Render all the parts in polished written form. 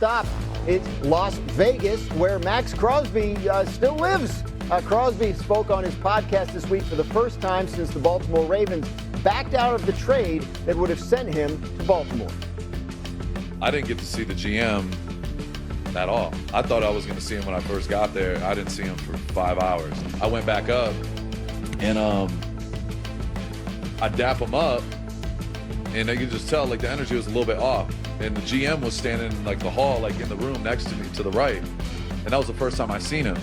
stop. It's Las Vegas, where Maxx Crosby still lives. Crosby spoke on his podcast this week for the first time since the Baltimore Ravens backed out of the trade that would have sent him to Baltimore. I didn't get to see the GM at all. I thought I was going to see him when I first got there. I didn't see him for 5 hours. I went back up and I dap him up, and you could just tell like the energy was a little bit off. And the GM was standing in like the hall, like in the room next to me to the right. And that was the first time I seen him.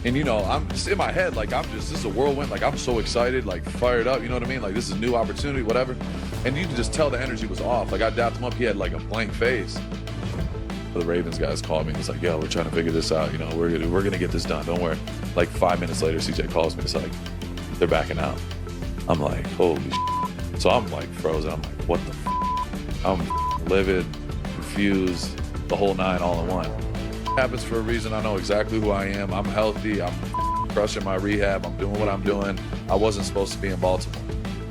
And you know, I'm just in my head, like this is a whirlwind, like I'm so excited, like fired up, you know what I mean? Like this is a new opportunity, whatever. And you could just tell the energy was off. Like I dapped him up, he had like a blank face. The Ravens guys called me and it's like, yo, we're trying to figure this out, you know, we're gonna get this done, don't worry. Like 5 minutes later, CJ calls me, it's like, they're backing out. I'm like, holy shit. So I'm like frozen, I'm like, what the f? I'm livid, confused, the whole nine all in one. It happens for a reason. I know exactly who I am. I'm healthy. I'm crushing my rehab. I'm doing what I'm doing. I wasn't supposed to be in Baltimore.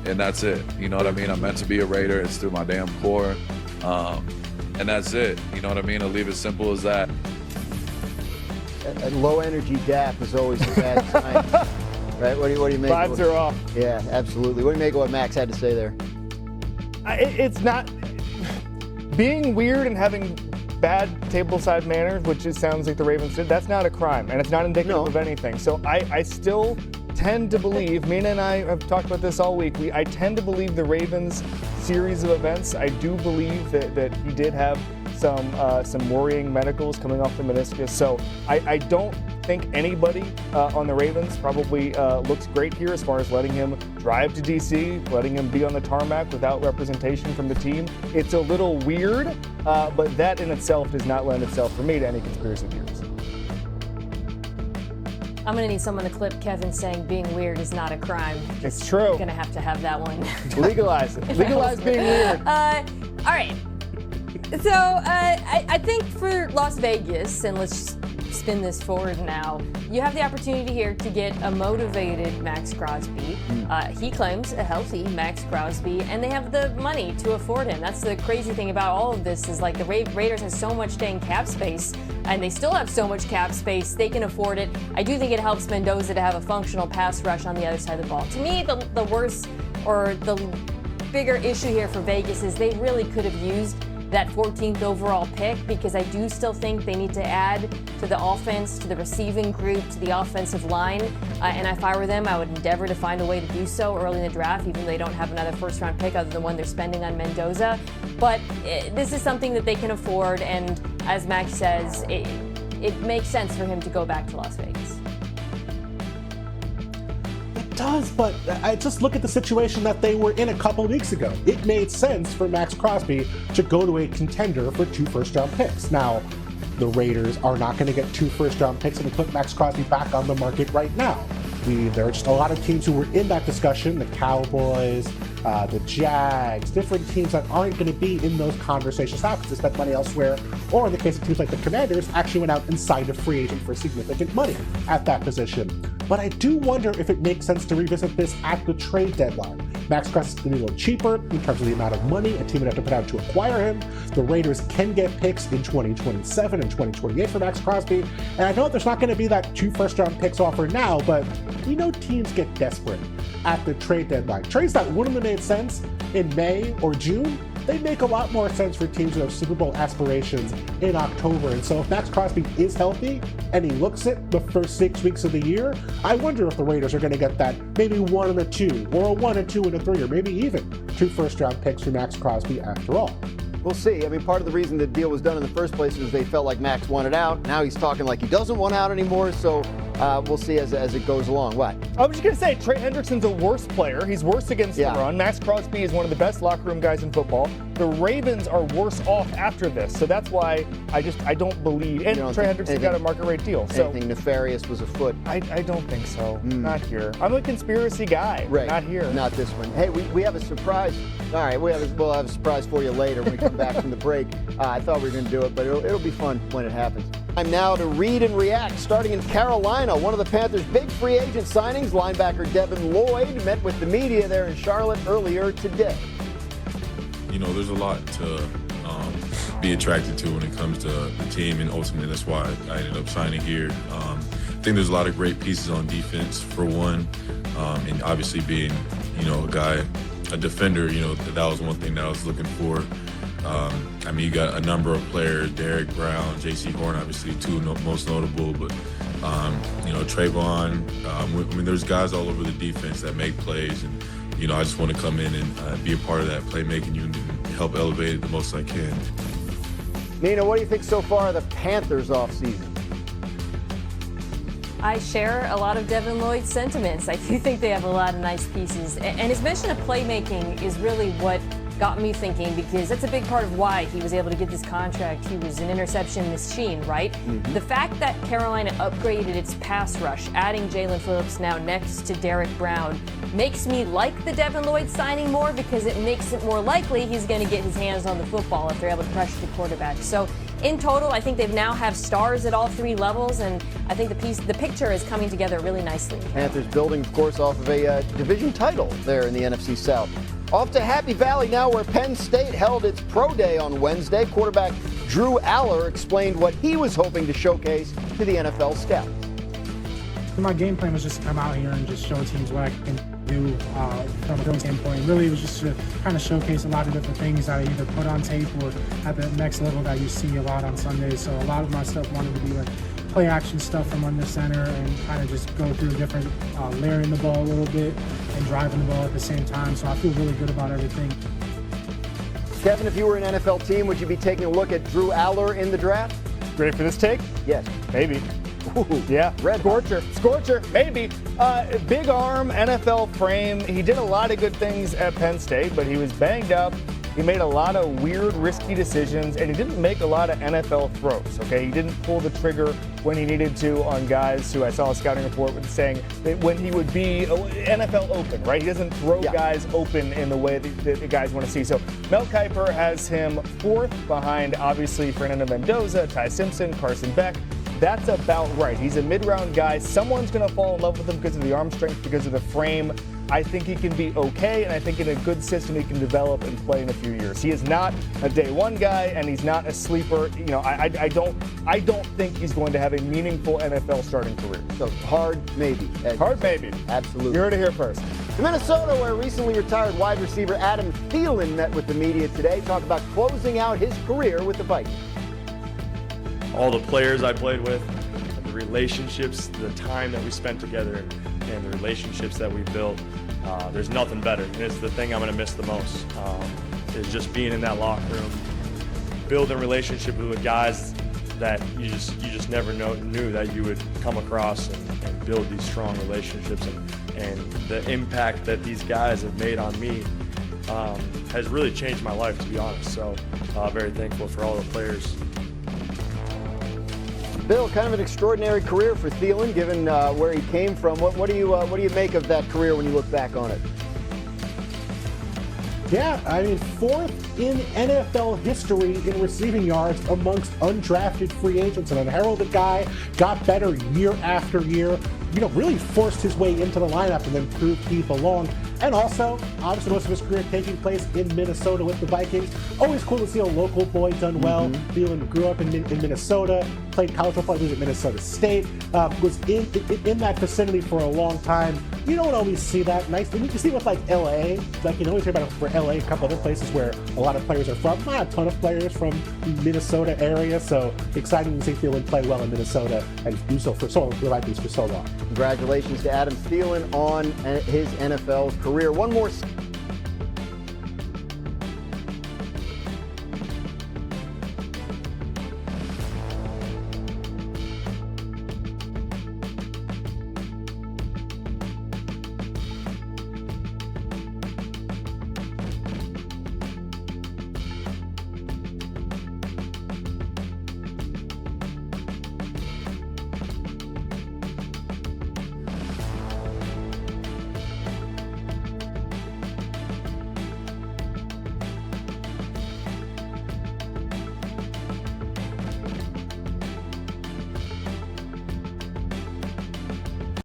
And that's it. You know what I mean? I'm meant to be a Raider. It's through my damn core. And that's it. You know what I mean? I'll leave it simple as that. A low energy dap is always a bad sign. Right? What do you make? Vibes are off. Yeah, absolutely. What do you make of what Max had to say there? It's not being weird and having bad tableside manners, which it sounds like the Ravens did. That's not a crime, and it's not indicative of anything. So I still tend to believe. Mina and I have talked about this all week. I tend to believe the Ravens' series of events. I do believe that he did have some worrying medicals coming off the meniscus. So I don't think anybody on the Ravens probably looks great here as far as letting him drive to DC, letting him be on the tarmac without representation from the team. It's a little weird, but that in itself does not lend itself for me to any conspiracy theories. I'm going to need someone to clip Kevin saying being weird is not a crime. It's true. I'm going to have that one. Legalize it. Legalize being weird. All right. So I think for Las Vegas, and let's spin this forward now, you have the opportunity here to get a motivated Maxx Crosby. He claims a healthy Maxx Crosby, and they have the money to afford him. That's the crazy thing about all of this is like the Raiders have so much dang cap space, and they still have so much cap space, they can afford it. I do think it helps Mendoza to have a functional pass rush on the other side of the ball. To me, the worst or the bigger issue here for Vegas is they really could have used that 14th overall pick, because I do still think they need to add to the offense, to the receiving group, to the offensive line. And if I were them, I would endeavor to find a way to do so early in the draft, even though they don't have another first-round pick other than one they're spending on Mendoza. But this is something that they can afford, and as Max says, it makes sense for him to go back to Las Vegas. It does, but I just look at the situation that they were in a couple weeks ago. It made sense for Maxx Crosby to go to a contender for 2 first-round picks. Now, the Raiders are not going to get 2 first-round picks and put Maxx Crosby back on the market right now. There are just a lot of teams who were in that discussion, the Cowboys, the Jags, different teams that aren't going to be in those conversations now because they spent money elsewhere, or in the case of teams like the Commanders, actually went out and signed a free agent for significant money at that position. But I do wonder if it makes sense to revisit this at the trade deadline. Maxx Crosby is going to be a little cheaper in terms of the amount of money a team would have to put out to acquire him. The Raiders can get picks in 2027 and 2028 for Maxx Crosby. And I know there's not going to be that 2 first-round picks offer now, but we know teams get desperate at the trade deadline. Trades that wouldn't have made sense in May or June, they make a lot more sense for teams who have Super Bowl aspirations in October. And so if Maxx Crosby is healthy and he looks it the first 6 weeks of the year, I wonder if the Raiders are going to get that maybe 1 and a 2, or a 1 and 2 and a 3, or maybe even 2 first-round picks for Maxx Crosby after all. We'll see. I mean, part of the reason the deal was done in the first place is they felt like Max wanted out. Now he's talking like he doesn't want out anymore, so we'll see as it goes along. What? I was just going to say, Trey Hendrickson's a worse player. He's worse against the run. Maxx Crosby is one of the best locker room guys in football. The Ravens are worse off after this, so that's why I don't believe. And Trey Hendrickson got a market rate deal. So anything nefarious was afoot. I don't think so. Not here. I'm a conspiracy guy. Right. Not here. Not this one. Hey, we have a surprise. All right, we'll have a surprise for you later when we come back from the break. I thought we were going to do it, but it'll be fun when it happens. Time now to read and react. Starting in Carolina, one of the Panthers' big free agent signings, linebacker Devin Lloyd, met with the media there in Charlotte earlier today. You know, there's a lot to be attracted to when it comes to the team, and ultimately that's why I ended up signing here. I think there's a lot of great pieces on defense, for one, and obviously being, a defender, that was one thing that I was looking for. You got a number of players, Derek Brown, J.C. Horn, obviously two most notable, but Trayvon. There's guys all over the defense that make plays, and I just want to come in and be a part of that playmaking unit and help elevate it the most I can. Nina, what do you think so far of the Panthers offseason? I share a lot of Devin Lloyd's sentiments. I do think they have a lot of nice pieces. And his mention of playmaking is really what got me thinking, because that's a big part of why he was able to get this contract. He was an interception machine, right? Mm-hmm. The fact that Carolina upgraded its pass rush, adding Jalen Phillips now next to Derek Brown, makes me like the Devin Lloyd signing more, because it makes it more likely he's going to get his hands on the football if they're able to pressure the quarterback. So in total, I think they now have stars at all three levels, and I think the picture is coming together really nicely. Panthers building, of course, off of a division title there in the NFC South. Off to Happy Valley now, where Penn State held its pro day on Wednesday. Quarterback Drew Aller explained what he was hoping to showcase to the NFL scouts. My game plan was just to come out here and just show teams what I can do from a film standpoint. Really, it was just to kind of showcase a lot of different things that I either put on tape or at the next level that you see a lot on Sundays. So a lot of my stuff wanted to be like play action stuff from under center and kind of just go through different layering the ball a little bit and driving the ball at the same time. So I feel really good about everything. Kevin, if you were an NFL team, would you be taking a look at Drew Aller in the draft? Ready for this take? Yes. Maybe. Ooh, yeah. Red Scorcher, maybe. Big arm, NFL frame. He did a lot of good things at Penn State, but he was banged up. He made a lot of weird, risky decisions, and he didn't make a lot of NFL throws, okay? He didn't pull the trigger when he needed to on guys who I saw a scouting report saying that when he would be NFL open, right? He doesn't throw guys open in the way that the guys want to see. So Mel Kiper has him fourth behind, obviously, Fernando Mendoza, Ty Simpson, Carson Beck. That's about right. He's a mid-round guy. Someone's going to fall in love with him because of the arm strength, because of the frame. I think he can be okay, and I think in a good system he can develop and play in a few years. He is not a day one guy, and he's not a sleeper. I don't think he's going to have a meaningful NFL starting career. So hard maybe. Hard maybe. Absolutely. You heard it here first. To Minnesota, where recently retired wide receiver Adam Thielen met with the media today, talk about closing out his career with the Vikings. All the players I played with, the relationships, the time that we spent together, and the relationships that we built, there's nothing better. And it's the thing I'm going to miss the most, is just being in that locker room, building relationships with guys that you just never knew that you would come across and build these strong relationships. And the impact that these guys have made on me has really changed my life, to be honest. So very thankful for all the players. Bill, kind of an extraordinary career for Thielen, given where he came from. What do you make of that career when you look back on it? Yeah, fourth in NFL history in receiving yards amongst undrafted free agents. An unheralded guy, got better year after year, really forced his way into the lineup and then proved he belonged. And also, obviously, most of his career taking place in Minnesota with the Vikings. Always cool to see a local boy done well. Thielen grew up in Minnesota, played college football, he was at Minnesota State, was in that vicinity for a long time. You don't always see that. Nice. You see with LA, we hear about it for LA, a couple other places where a lot of players are from. Not a ton of players from Minnesota area, so exciting to see Thielen play well in Minnesota and do so for the Vikings for so long. Congratulations to Adam Thielen on his NFL career. One more